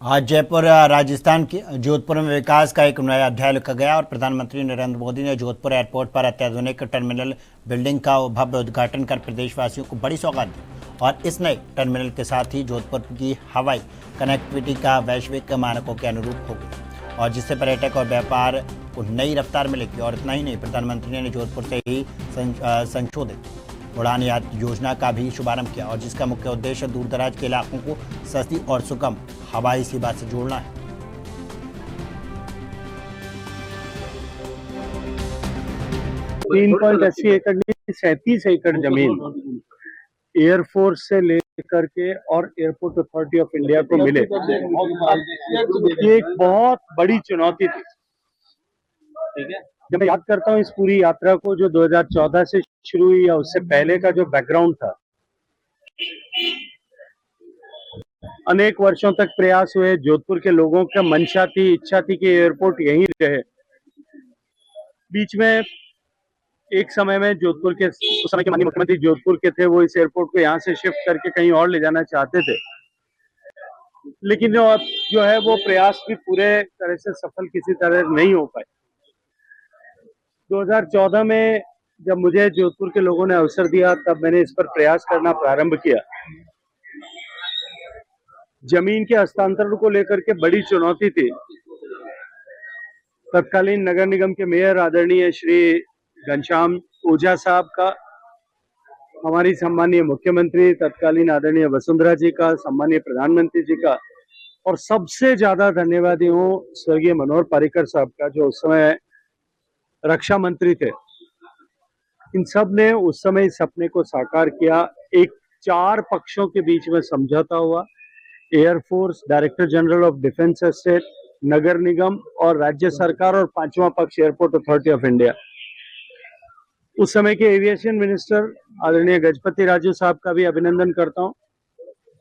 आज जयपुर राजस्थान के जोधपुर में विकास का एक नया अध्याय लिखा गया और प्रधानमंत्री नरेंद्र मोदी ने जोधपुर एयरपोर्ट पर अत्याधुनिक टर्मिनल बिल्डिंग का भव्य उद्घाटन कर प्रदेशवासियों को बड़ी सौगात दी। और इस नए टर्मिनल के साथ ही जोधपुर की हवाई कनेक्टिविटी का वैश्विक मानकों के अनुरूप होगी और जिससे पर्यटक और व्यापार को नई रफ्तार मिलेगी। और इतना ही नहीं, प्रधानमंत्री ने जोधपुर से ही संशोधित उड़ान योजना का भी शुभारंभ किया और जिसका मुख्य उद्देश्य दूर दराज के इलाकों को सस्ती और सुगम हवाई सेवा से जोड़ना है। 3.80 एकड़ की 37 एकड़ जमीन एयरफोर्स से लेकर के और एयरपोर्ट अथॉरिटी ऑफ इंडिया को मिले, ये एक बहुत बड़ी चुनौती थी। ठीक है, जब मैं याद करता हूँ इस पूरी यात्रा को जो 2014 से शुरू हुई या उससे पहले का जो बैकग्राउंड था, अनेक वर्षों तक प्रयास हुए। जोधपुर के लोगों का मंशा थी, इच्छा थी कि एयरपोर्ट यहीं रहे। बीच में एक समय में जोधपुर के उस समय के माननीय मुख्यमंत्री जोधपुर के थे, वो इस एयरपोर्ट को यहाँ से शिफ्ट करके कहीं और ले जाना चाहते थे, लेकिन जो है वो प्रयास भी पूरे तरह से सफल किसी तरह नहीं हो पाए। 2014 में जब मुझे जोधपुर के लोगों ने अवसर दिया, तब मैंने इस पर प्रयास करना प्रारंभ किया। जमीन के हस्तांतरण को लेकर के बड़ी चुनौती थी। तत्कालीन नगर निगम के मेयर आदरणीय श्री घनश्याम ओझा साहब का, हमारी सम्मानीय मुख्यमंत्री तत्कालीन आदरणीय वसुंधरा जी का, सम्मानीय प्रधानमंत्री जी का, और सबसे ज्यादा धन्यवादी हूँ स्वर्गीय मनोहर पर्रिकर साहब का, जो उस समय रक्षा मंत्री थे। इन सब ने उस समय इस सपने को साकार किया। एक 4 पक्षों के बीच में समझौता हुआ, air force, director general of defence estate, नगर निगम और राज्य सरकार, और 5वां पक्ष एयरपोर्ट अथॉरिटी ऑफ इंडिया। उस समय के एविएशन मिनिस्टर आदरणीय गजपति राजू साहब का भी अभिनंदन करता हूं।